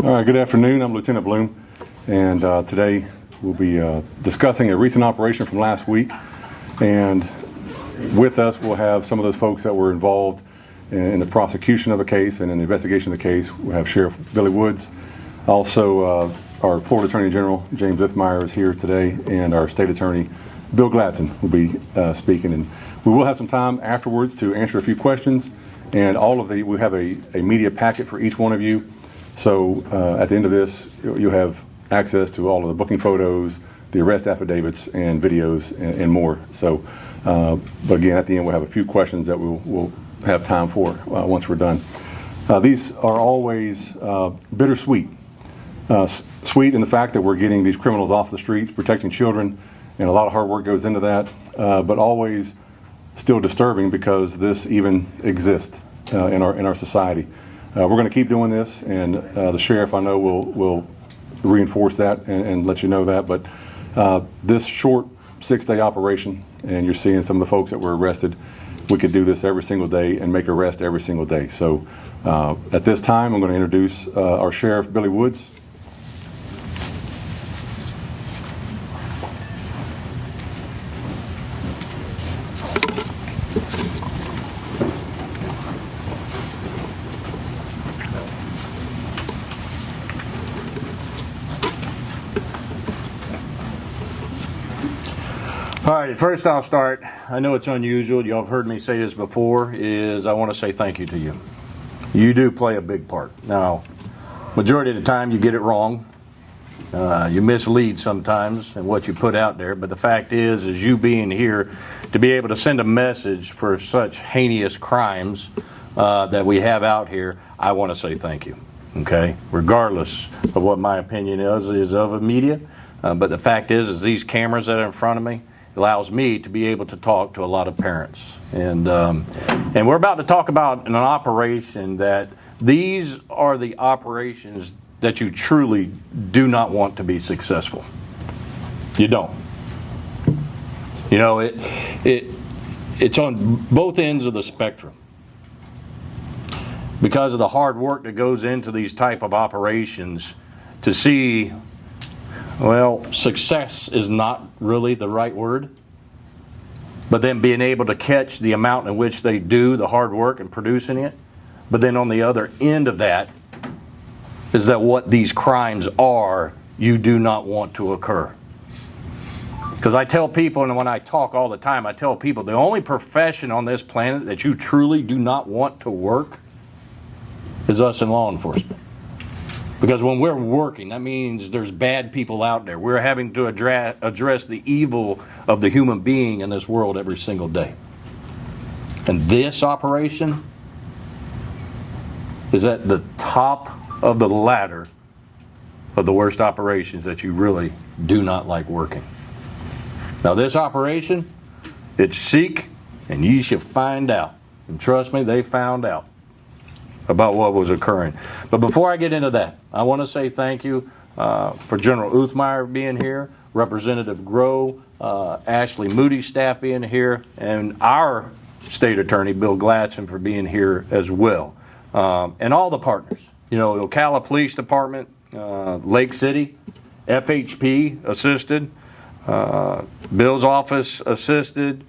All right, good afternoon. I'm Lieutenant Bloom, and today we'll be discussing a recent operation from last week. And with us, we'll have some of those folks that were involved in the prosecution of a case and in the investigation of the case. We'll have Sheriff Billy Woods. Also, our Florida Attorney General, James Ithmeyer, is here today, and our State Attorney, Bill Gladson, will be speaking. And we will have some time afterwards to answer a few questions. And we have a media packet for each one of you. So at the end of this, you'll have access to all of the booking photos, the arrest affidavits, and videos, and more. So, but again, at the end, we'll have a few questions that we'll have time for once we're done. These are always bittersweet. Sweet in the fact that we're getting these criminals off the streets, protecting children, and a lot of hard work goes into that, but always still disturbing because this even exists in our society. We're going to keep doing this, and the sheriff, I know, will reinforce that and let you know that. But this short 6-day operation, and you're seeing some of the folks that were arrested, we could do this every single day and make arrests every single day. So at this time, I'm going to introduce our Sheriff, Billy Woods. All right, first I'll start. I know it's unusual, y'all have heard me say this before, is I want to say thank you to you. You do play a big part. Now, majority of the time you get it wrong. You mislead sometimes in what you put out there, but the fact is you being here to be able to send a message for such heinous crimes that we have out here, I want to say thank you, okay? Regardless of what my opinion is of the media, but the fact is these cameras that are in front of me, allows me to be able to talk to a lot of parents. And we're about to talk about an operation that these are the operations that you truly do not want to be successful. You don't. You know, it's on both ends of the spectrum. Because of the hard work that goes into these type of operations, to see, well, success is not really the right word, but then being able to catch the amount in which they do the hard work and producing it. But then on the other end of that is that what these crimes are, you do not want to occur. Because I tell people, and when I talk all the time, I tell people the only profession on this planet that you truly do not want to work is us in law enforcement. Because when we're working, that means there's bad people out there. We're having to address the evil of the human being in this world every single day. And this operation is at the top of the ladder of the worst operations that you really do not like working. Now this operation, it's seek and ye shall find out. And trust me, they found out about what was occurring. But before I get into that, I want to say thank you for General Ithmeyer being here, Representative Groh, Ashley Moody's staff being here, and our State Attorney, Bill Gladson, for being here as well. And all the partners. You know, Ocala Police Department, Lake City, FHP assisted, Bill's office assisted,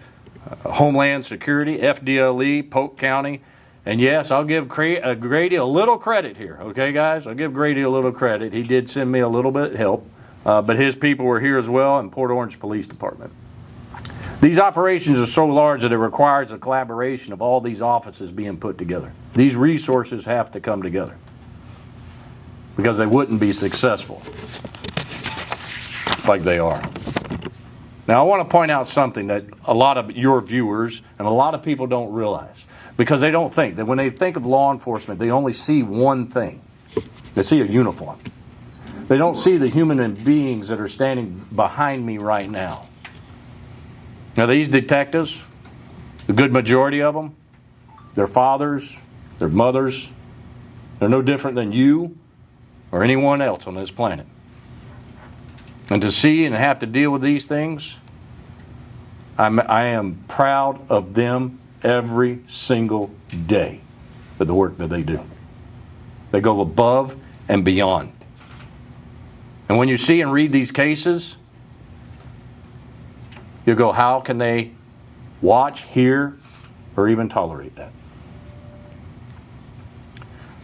Homeland Security, FDLE, Polk County. And yes, I'll give Grady a little credit here, okay, guys? I'll give Grady a little credit. He did send me a little bit of help, but his people were here as well, and Port Orange Police Department. These operations are so large that it requires a collaboration of all these offices being put together. These resources have to come together because they wouldn't be successful like they are. Now, I want to point out something that a lot of your viewers and a lot of people don't realize. Because they don't think that when they think of law enforcement, they only see one thing. They see a uniform. They don't see the human beings that are standing behind me right now. Now these detectives, the good majority of them, their fathers, their mothers, they're no different than you or anyone else on this planet. And to see and have to deal with these things, I am proud of them every single day for the work that they do. They go above and beyond. And when you see and read these cases, you go, how can they watch, hear, or even tolerate that?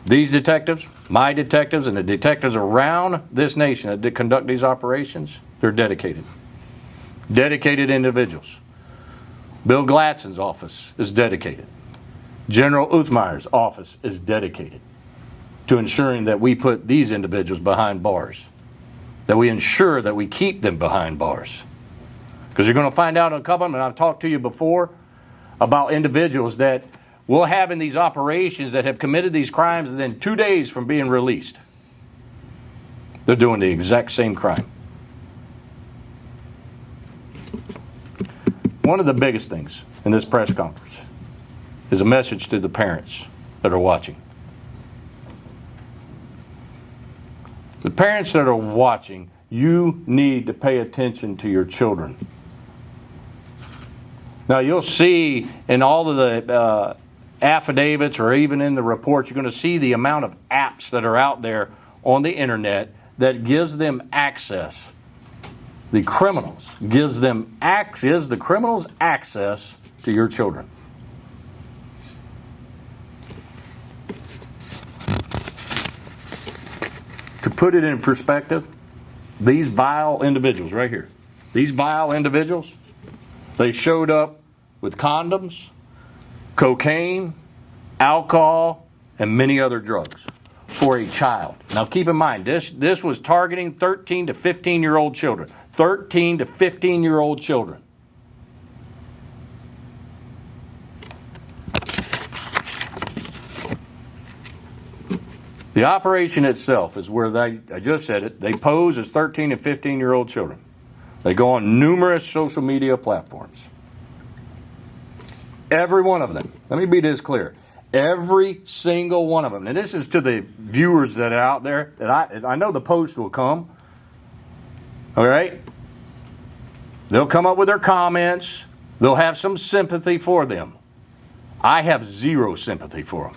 These detectives, my detectives, and the detectives around this nation that conduct these operations, they're dedicated. Dedicated individuals. Bill Gladson's office is dedicated. General Uthmeyer's office is dedicated to ensuring that we put these individuals behind bars, that we ensure that we keep them behind bars. Because you're going to find out in a couple of them, and I've talked to you before about individuals that we'll have in these operations that have committed these crimes and then 2 days from being released, they're doing the exact same crime. One of the biggest things in this press conference is a message to the parents that are watching. The parents that are watching, you need to pay attention to your children. Now you'll see in all of the affidavits or even in the reports, you're going to see the amount of apps that are out there on the internet that gives them access. The criminals gives the criminals access to your children. To put it in perspective, these vile individuals right here, these vile individuals, they showed up with condoms, cocaine, alcohol, and many other drugs for a child. Now keep in mind, this was targeting 13 to 15-year-old children. 13 to 15-year-old children. The operation itself is where I just said it, they pose as 13 and 15-year-old children. They go on numerous social media platforms. Every one of them, let me be this clear, every single one of them, and this is to the viewers that are out there, that I know the post will come, all right? They'll come up with their comments, they'll have some sympathy for them. I have zero sympathy for them.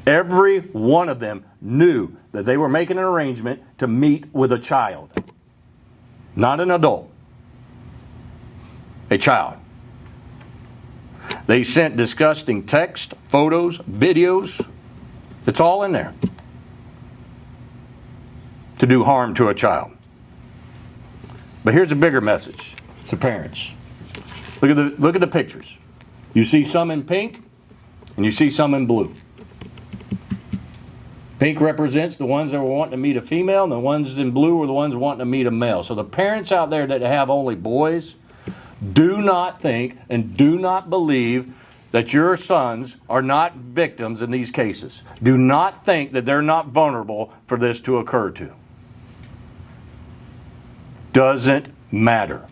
Every one of them knew that they were making an arrangement to meet with a child. Not an adult. A child. They sent disgusting text, photos, videos. It's all in there. To do harm to a child. But here's a bigger message to parents. Look at the pictures. You see some in pink and you see some in blue. Pink represents the ones that were wanting to meet a female, and the ones in blue were the ones wanting to meet a male. So the parents out there that have only boys, do not think and do not believe that your sons are not victims in these cases. Do not think that they're not vulnerable for this to occur to. Doesn't matter.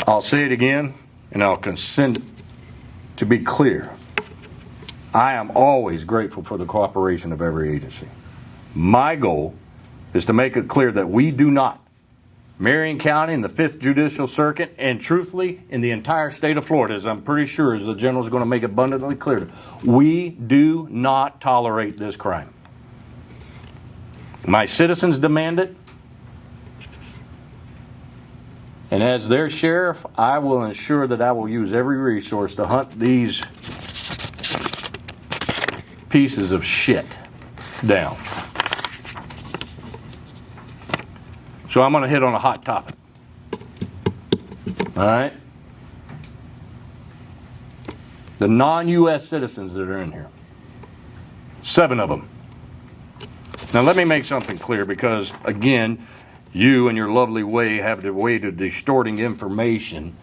I'll say it again. And I'll consent to be clear. I am always grateful for the cooperation of every agency. My goal is to make it clear that we do not, Marion County and the 5th Judicial Circuit, and truthfully in the entire state of Florida, as I'm pretty sure as the General is going to make abundantly clear, we do not tolerate this crime. My citizens demand it. And as their sheriff, I will ensure that I will use every resource to hunt these pieces of shit down. So I'm going to hit on a hot topic. All right? The non-U.S. citizens that are in here. 7 of them. Now let me make something clear because, again, you and your lovely way have the way to distorting information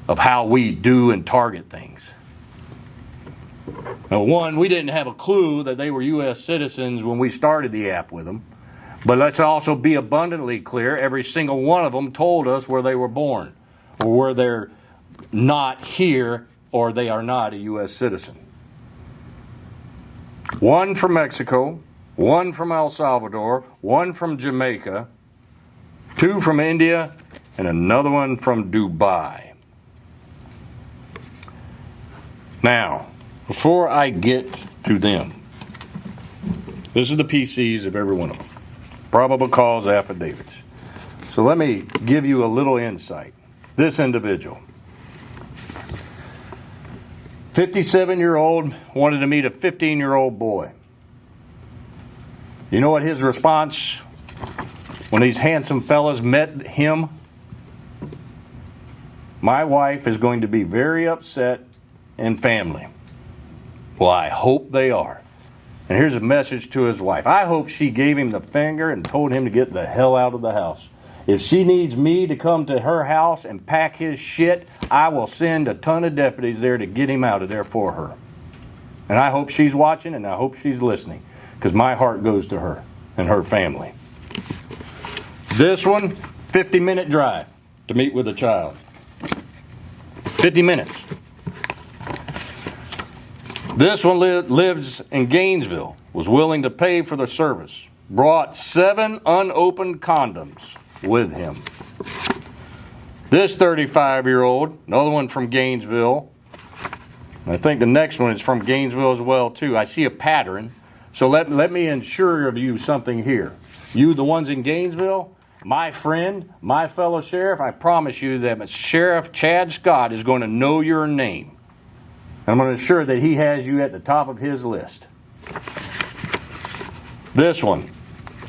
of how we do and target things. Now, one, we didn't have a clue that they were U.S. citizens when we started the app with them. But let's also be abundantly clear, every single one of them told us where they were born, or where they're not here, or they are not a U.S. citizen. 1 from Mexico, 1 from El Salvador, 1 from Jamaica, 2 from India, and another one from Dubai. Now, before I get to them, this is the PCs of every one of them. Probable cause affidavits. So let me give you a little insight. This individual, 57-year-old, wanted to meet a 15-year-old boy. You know what his response when these handsome fellas met him? My wife is going to be very upset and family. Well, I hope they are. And here's a message to his wife. I hope she gave him the finger and told him to get the hell out of the house. If she needs me to come to her house and pack his shit, I will send a ton of deputies there to get him out of there for her. And I hope she's watching and I hope she's listening, because my heart goes to her and her family. This one, 50-minute drive to meet with a child. 50 minutes. This one lives in Gainesville, was willing to pay for the service, brought 7 unopened condoms with him. This 35-year-old, another one from Gainesville, I think the next one is from Gainesville as well too. I see a pattern, so let me ensure of you something here. You, the ones in Gainesville, my friend, my fellow sheriff, I promise you that Sheriff Chad Scott is going to know your name. I'm going to ensure that he has you at the top of his list. This one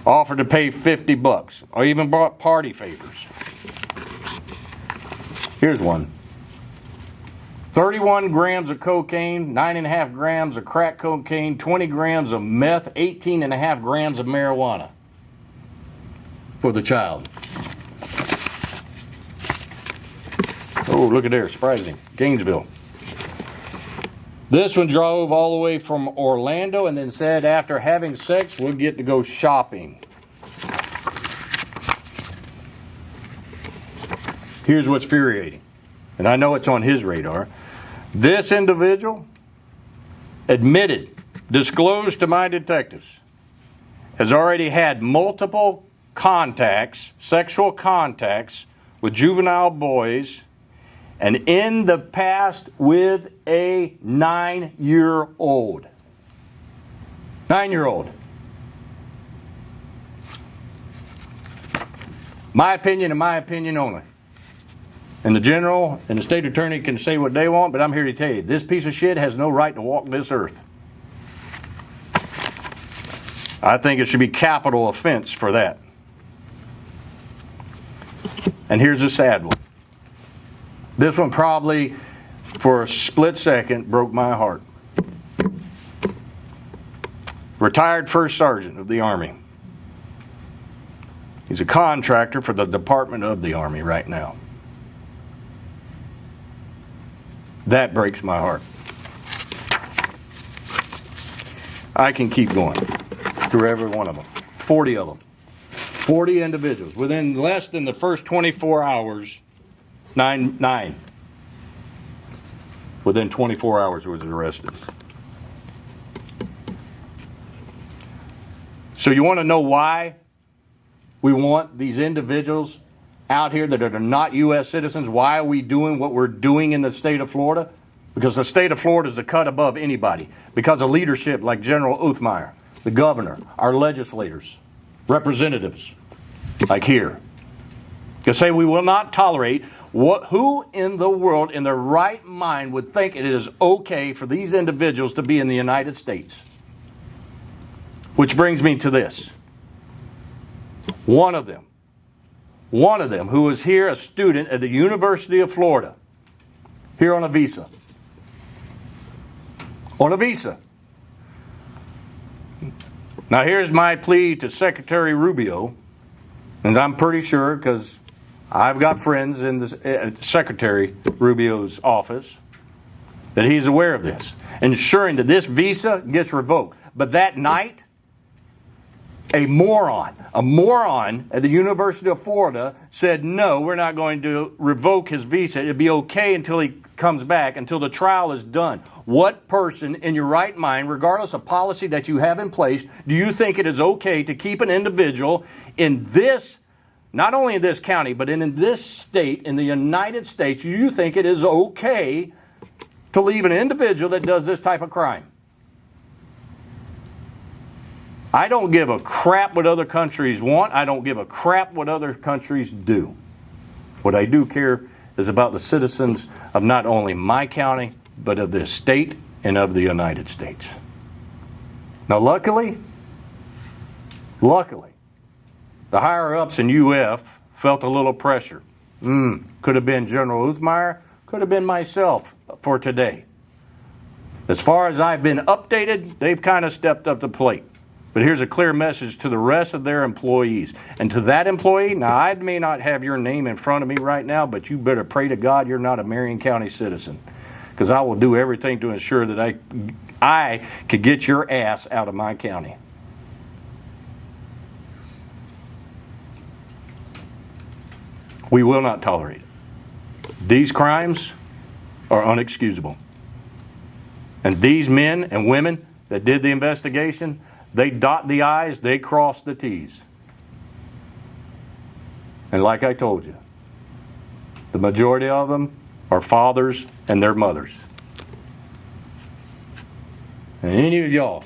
offered to pay $50 or even bought party favors. Here's one. 31 grams of cocaine, 9.5 grams of crack cocaine, 20 grams of meth, 18.5 grams of marijuana for the child. Oh, look at there, surprising. Gainesville. This one drove all the way from Orlando and then said after having sex, we'll get to go shopping. Here's what's infuriating, and I know it's on his radar. This individual admitted, disclosed to my detectives, has already had multiple contacts, sexual contacts with juvenile boys, and in the past with a 9-year-old. 9-year-old. My opinion and my opinion only. And the general and the state attorney can say what they want, but I'm here to tell you, this piece of shit has no right to walk this earth. I think it should be capital offense for that. And here's a sad one. This one probably, for a split second, broke my heart. Retired first sergeant of the Army. He's a contractor for the Department of the Army right now. That breaks my heart. I can keep going through every one of them. 40 of them. 40 individuals. Within less than the first 24 hours, nine. Within 24 hours was arrested. So you want to know why we want these individuals out here that are not U.S. citizens? Why are we doing what we're doing in the state of Florida? Because the state of Florida is a cut above anybody. Because of leadership like General Uthmeyer, the governor, our legislators, representatives, like here. To say we will not tolerate who in the world in their right mind would think it is okay for these individuals to be in the United States? Which brings me to this. One of them who was here, a student at the University of Florida, here on a visa. On a visa. Now here's my plea to Secretary Rubio, and I'm pretty sure, because I've got friends in the Secretary Rubio's office, that he's aware of this, ensuring that this visa gets revoked. But that night, a moron at the University of Florida said, no, we're not going to revoke his visa. It'll be okay until he comes back, until the trial is done. What person in your right mind, regardless of policy that you have in place, do you think it is okay to keep an individual in this, not only in this county, but in this state, in the United States, do you think it is okay to leave an individual that does this type of crime. I don't give a crap what other countries want. I don't give a crap what other countries do. What I do care is about the citizens of not only my county, but of this state and of the United States. Now, luckily, the higher-ups in UF felt a little pressure. Could have been General Uthmeyer, could have been myself for today. As far as I've been updated, they've kind of stepped up to the plate. But here's a clear message to the rest of their employees. And to that employee, now I may not have your name in front of me right now, but you better pray to God you're not a Marion County citizen. Because I will do everything to ensure that I could get your ass out of my county. We will not tolerate it. These crimes are unexcusable. And these men and women that did the investigation, they dot the I's, they cross the T's. And like I told you, the majority of them are fathers and their mothers. And any of y'all,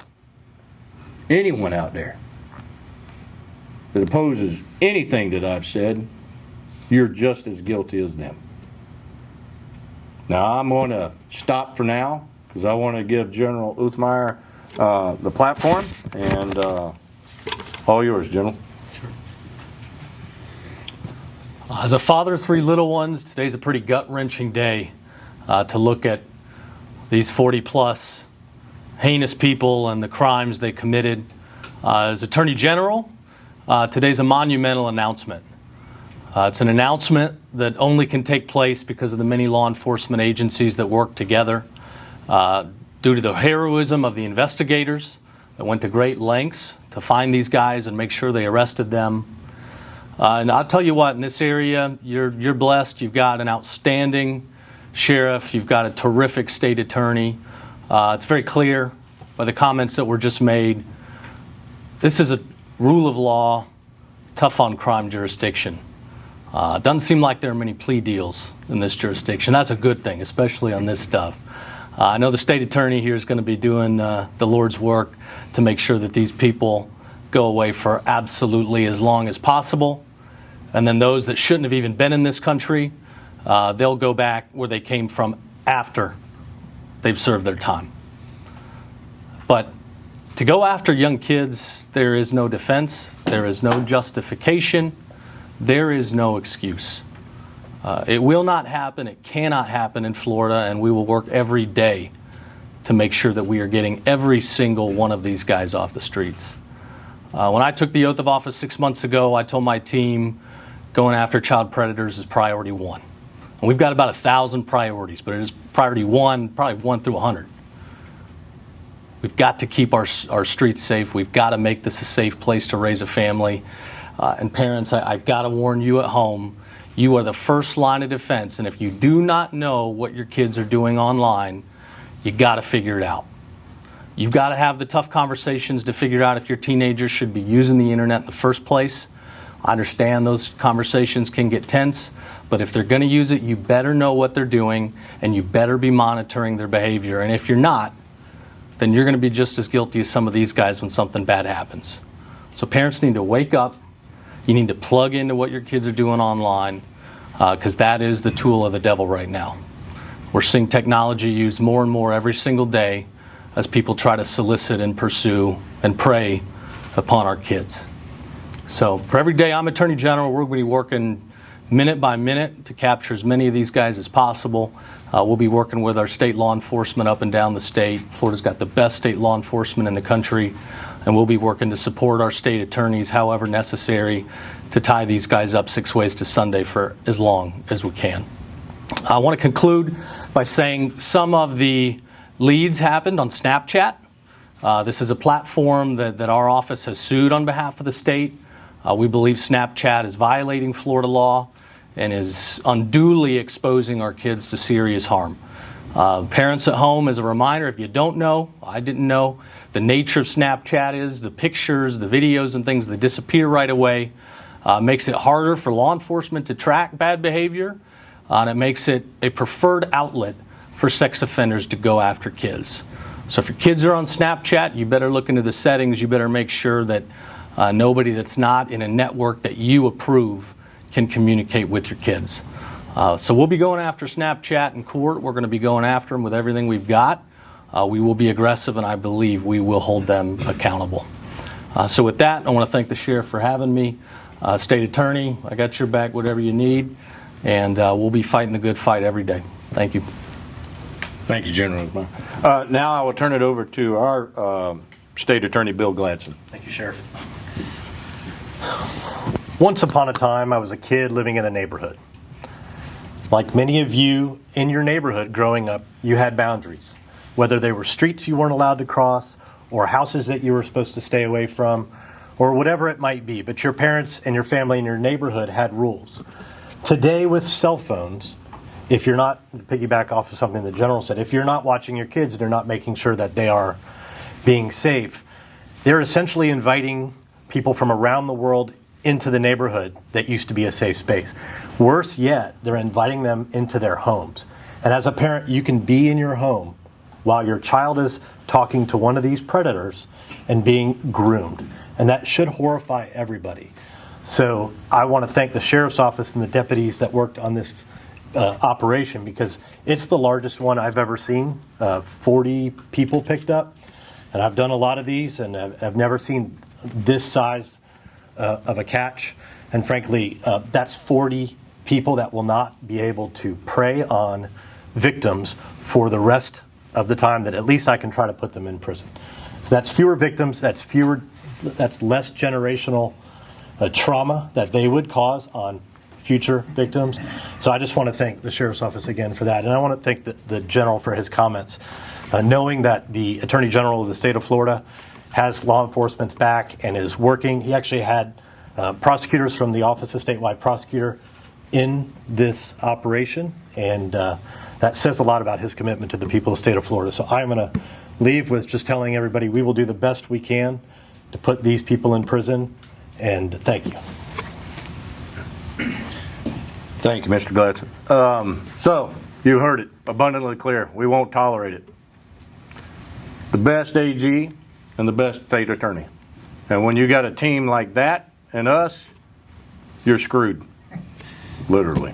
anyone out there that opposes anything that I've said, you're just as guilty as them. Now I'm going to stop for now because I want to give General Uthmeyer the platform, and all yours, General. As a father of 3 little ones, today's a pretty gut-wrenching day to look at these 40-plus heinous people and the crimes they committed. As Attorney General, today's a monumental announcement. It's an announcement that only can take place because of the many law enforcement agencies that work together. Due to the heroism of the investigators that went to great lengths to find these guys and make sure they arrested them. And I'll tell you what, in this area, you're blessed. You've got an outstanding sheriff. You've got a terrific state attorney. It's very clear by the comments that were just made. This is a rule of law, tough on crime jurisdiction. Doesn't seem like there are many plea deals in this jurisdiction. That's a good thing, especially on this stuff. I know the state attorney here is going to be doing the Lord's work to make sure that these people go away for absolutely as long as possible. And then those that shouldn't have even been in this country, they'll go back where they came from after they've served their time. But to go after young kids, there is no defense, there is no justification, there is no excuse. It will not happen, it cannot happen in Florida, and we will work every day to make sure that we are getting every single one of these guys off the streets. When I took the oath of office 6 months ago, I told my team going after child predators is priority 1. And we've got about 1,000 priorities, but it is priority 1, probably 1 through 100. We've got to keep our streets safe. We've got to make this a safe place to raise a family. And parents, I've got to warn you at home, you are the first line of defense, and if you do not know what your kids are doing online, you got to figure it out. You've got to have the tough conversations to figure out if your teenagers should be using the internet in the first place. I understand those conversations can get tense, but if they're going to use it, you better know what they're doing, and you better be monitoring their behavior. And if you're not, then you're going to be just as guilty as some of these guys when something bad happens. So parents need to wake up. You need to plug into what your kids are doing online, because that is the tool of the devil right now. We're seeing technology used more and more every single day as people try to solicit and pursue and prey upon our kids. So for every day I'm Attorney General, we're going to be working minute by minute to capture as many of these guys as possible. We'll be working with our state law enforcement up and down the state. Florida's got the best state law enforcement in the country, and we'll be working to support our state attorneys however necessary to tie these guys up 6 ways to Sunday for as long as we can. I want to conclude by saying some of the leads happened on Snapchat. This is a platform that our office has sued on behalf of the state. We believe Snapchat is violating Florida law and is unduly exposing our kids to serious harm. Parents at home, as a reminder, if you don't know, I didn't know, the nature of Snapchat is the pictures, the videos, and things that disappear right away. Makes it harder for law enforcement to track bad behavior, and it makes it a preferred outlet for sex offenders to go after kids. So if your kids are on Snapchat, you better look into the settings. You better make sure that nobody that's not in a network that you approve can communicate with your kids. So we'll be going after Snapchat in court. We're going to be going after them with everything we've got. We will be aggressive, and I believe we will hold them accountable. So with that, I want to thank the sheriff for having me. State attorney, I got your back, whatever you need, and we'll be fighting the good fight every day. Thank you. Thank you, General. Now I will turn it over to our State Attorney, Bill Gladson. Thank you, Sheriff. Once upon a time, I was a kid living in a neighborhood. Like many of you in your neighborhood growing up, you had boundaries. Whether they were streets you weren't allowed to cross, or houses that you were supposed to stay away from, or whatever it might be. But your parents and your family in your neighborhood had rules. Today with cell phones, if you're not, to piggyback off of something the General said, if you're not watching your kids and you're not making sure that they are being safe, they're essentially inviting people from around the world into the neighborhood that used to be a safe space. Worse yet, they're inviting them into their homes. And as a parent, you can be in your home while your child is talking to one of these predators and being groomed. And that should horrify everybody. So I want to thank the Sheriff's Office and the deputies that worked on this operation, because it's the largest one I've ever seen. 40 people picked up. And I've done a lot of these, and I've never seen this size of a catch. And frankly, that's 40 people that will not be able to prey on victims for the rest of the time that at least I can try to put them in prison. So that's fewer victims, that's less generational trauma that they would cause on future victims. So I just want to thank the Sheriff's Office again for that. And I want to thank the General for his comments. Knowing that the Attorney General of the state of Florida has law enforcement's back and is working. He actually had prosecutors from the Office of Statewide Prosecutor in this operation, and that says a lot about his commitment to the people of the state of Florida. So I'm going to leave with just telling everybody we will do the best we can to put these people in prison, and thank you. Thank you, Mr. Gladson. So, you heard it abundantly clear. We won't tolerate it. The best AG and the best state attorney. And when you got a team like that and us, you're screwed. Literally.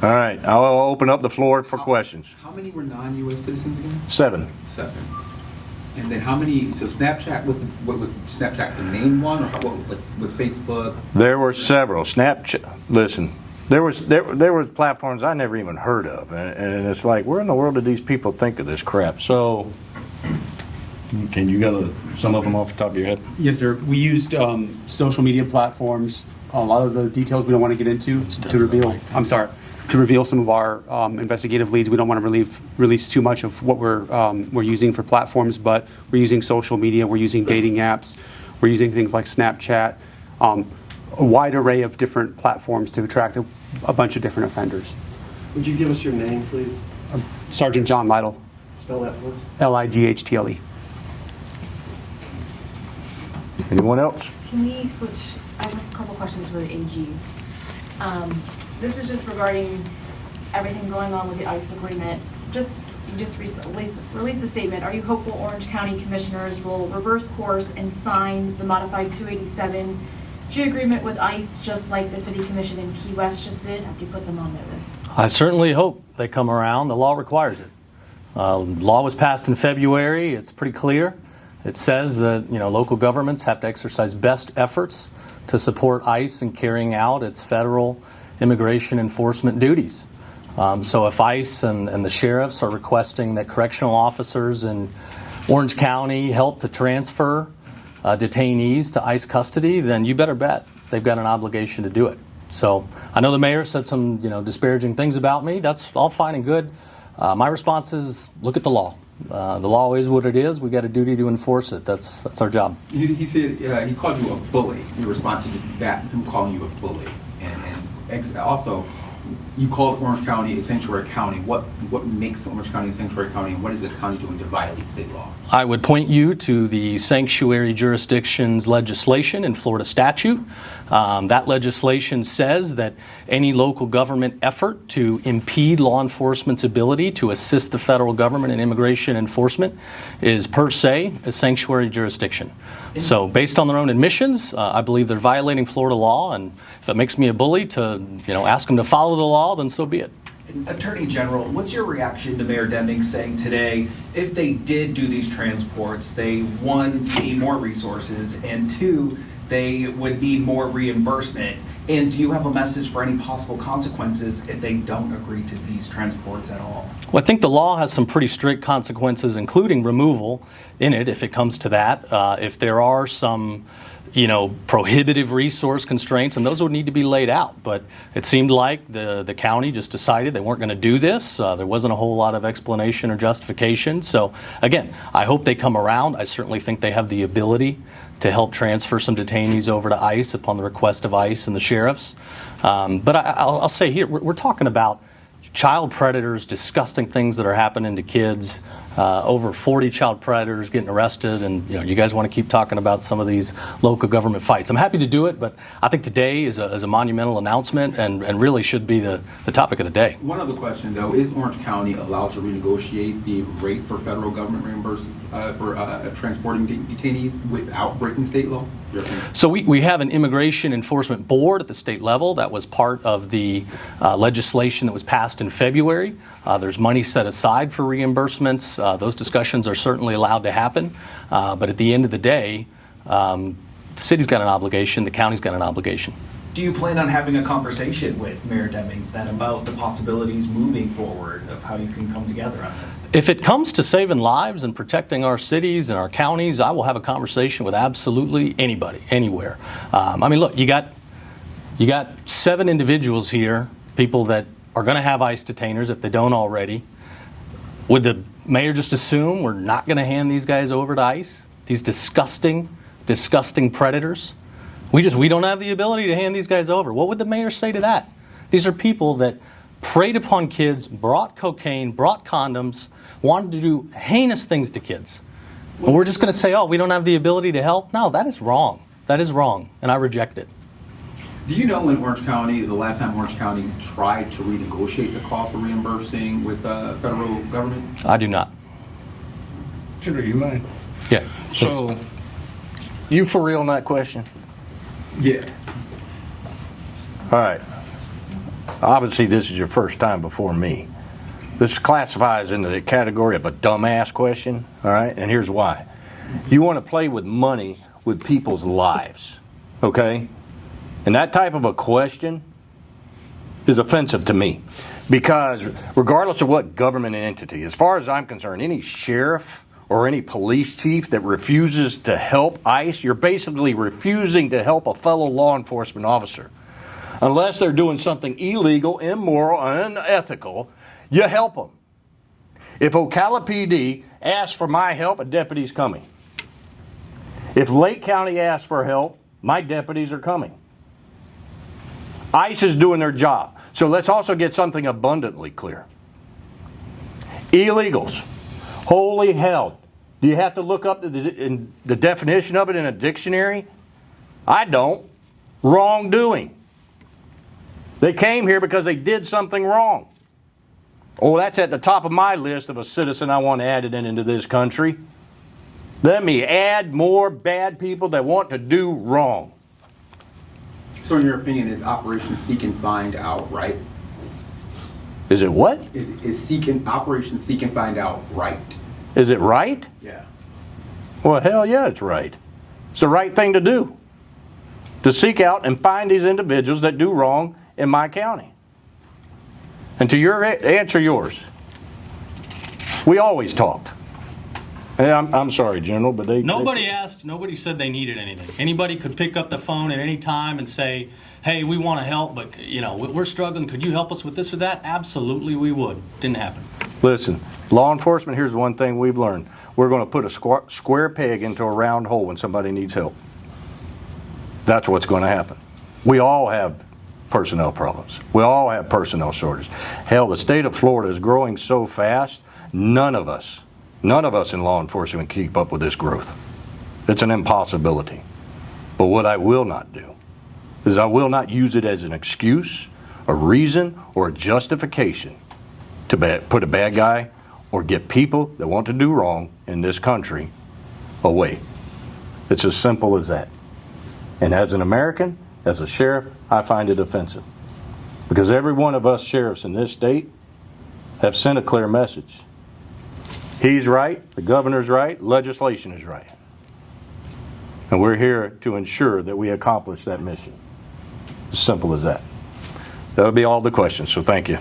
All right, I'll open up the floor for questions. How many were non-U.S. citizens again? 7. 7. And then how many? So Snapchat was what was Snapchat the main one, or what was Facebook? There were several. Snapchat. Listen, there was platforms I never even heard of, and it's like, where in the world did these people think of this crap? So, can you get some of them off the top of your head? Yes, sir. We used social media platforms. A lot of the details we don't want to get into to reveal. I'm sorry. To reveal some of our investigative leads, we don't want to release too much of what we're using for platforms, but we're using social media, we're using dating apps, we're using things like Snapchat, a wide array of different platforms to attract a bunch of different offenders. Would you give us your name, please? Sergeant John Lytle. Spell that for us. Lighttle. Anyone else? Can we switch? I have a couple questions for the AG. This is just regarding everything going on with the ICE agreement. You just released a statement. Are you hopeful Orange County commissioners will reverse course and sign the modified 287G agreement with ICE, just like the City Commission in Key West just did, after you put them on notice? I certainly hope they come around. The law requires it. Law was passed in February. It's pretty clear. It says that local governments have to exercise best efforts to support ICE in carrying out its federal immigration enforcement duties. So if ICE and the sheriffs are requesting that correctional officers in Orange County help to transfer detainees to ICE custody, then you better bet they've got an obligation to do it. So I know the mayor said some disparaging things about me. That's all fine and good. My response is look at the law. The law is what it is. We got a duty to enforce it. That's our job. He said he called you a bully. Your response to just that, him calling you a bully, and also, you called Orange County a sanctuary county. What makes Orange County a sanctuary county, and what is the county doing to violate state law? I would point you to the sanctuary jurisdictions legislation in Florida statute. That legislation says that any local government effort to impede law enforcement's ability to assist the federal government in immigration enforcement is per se a sanctuary jurisdiction. So based on their own admissions, I believe they're violating Florida law, and if it makes me a bully to ask them to follow the law, then so be it. Attorney General, what's your reaction to Mayor Deming saying today, if they did do these transports, they, one, need more resources, and two, they would need more reimbursement? And do you have a message for any possible consequences if they don't agree to these transports at all? Well, I think the law has some pretty strict consequences, including removal in it, if it comes to that. If there are some prohibitive resource constraints, and those would need to be laid out. But it seemed like the county just decided they weren't going to do this. There wasn't a whole lot of explanation or justification. So again, I hope they come around. I certainly think they have the ability to help transfer some detainees over to ICE upon the request of ICE and the sheriffs. But I'll say here, we're talking about child predators, disgusting things that are happening to kids. Over 40 child predators getting arrested, and you guys want to keep talking about some of these local government fights. I'm happy to do it, but I think today is a monumental announcement and really should be the topic of the day. One other question, though, is Orange County allowed to renegotiate the rate for federal government reimbursements for transporting detainees without breaking state law? So we have an immigration enforcement board at the state level. That was part of the legislation that was passed in February. There's money set aside for reimbursements. Those discussions are certainly allowed to happen. But at the end of the day, the city's got an obligation, the county's got an obligation. Do you plan on having a conversation with Mayor Demings then about the possibilities moving forward of how you can come together on this? If it comes to saving lives and protecting our cities and our counties, I will have a conversation with absolutely anybody, anywhere. Look, you got 7 individuals here, people that are going to have ICE detainers if they don't already. Would the mayor just assume we're not going to hand these guys over to ICE? These disgusting predators? We don't have the ability to hand these guys over. What would the mayor say to that? These are people that preyed upon kids, brought cocaine, brought condoms, wanted to do heinous things to kids. And we're just going to say, oh, we don't have the ability to help? No, that is wrong. That is wrong, and I reject it. Do you know in Orange County, the last time Orange County tried to renegotiate the cost of reimbursing with the federal government? I do not. Should you mind? Yeah. So, you for real on that question? Yeah. All right. Obviously, this is your first time before me. This classifies into the category of a dumbass question, all right? And here's why. You want to play with money with people's lives, okay? And that type of a question is offensive to me. Because regardless of what government entity, as far as I'm concerned, any sheriff or any police chief that refuses to help ICE, you're basically refusing to help a fellow law enforcement officer. Unless they're doing something illegal, immoral, unethical, you help them. If Ocala PD asks for my help, a deputy's coming. If Lake County asks for help, my deputies are coming. ICE is doing their job. So let's also get something abundantly clear. Illegals. Holy hell. Do you have to look up the definition of it in a dictionary? I don't. Wrongdoing. They came here because they did something wrong. Oh, that's at the top of my list of a citizen I want added into this country. Let me add more bad people that want to do wrong. So in your opinion, is Operation Seek and Find Out right? Is it what? Is Operation Seek and Find Out right? Is it right? Yeah. Well, hell yeah, it's right. It's the right thing to do. To seek out and find these individuals that do wrong in my county. And to answer yours, we always talked. And I'm sorry, General, but Nobody said they needed anything. Anybody could pick up the phone at any time and say, hey, we want to help, but we're struggling. Could you help us with this or that? Absolutely, we would. Didn't happen. Listen, law enforcement, here's one thing we've learned. We're going to put a square peg into a round hole when somebody needs help. That's what's going to happen. We all have personnel problems. We all have personnel shortage. Hell, the state of Florida is growing so fast, none of us in law enforcement keep up with this growth. It's an impossibility. But what I will not do is I will not use it as an excuse, a reason, or a justification to put a bad guy or get people that want to do wrong in this country away. It's as simple as that. And as an American, as a sheriff, I find it offensive. Because every one of us sheriffs in this state have sent a clear message. He's right, the governor's right, legislation is right. And we're here to ensure that we accomplish that mission. As simple as that. That'll be all the questions, so thank you.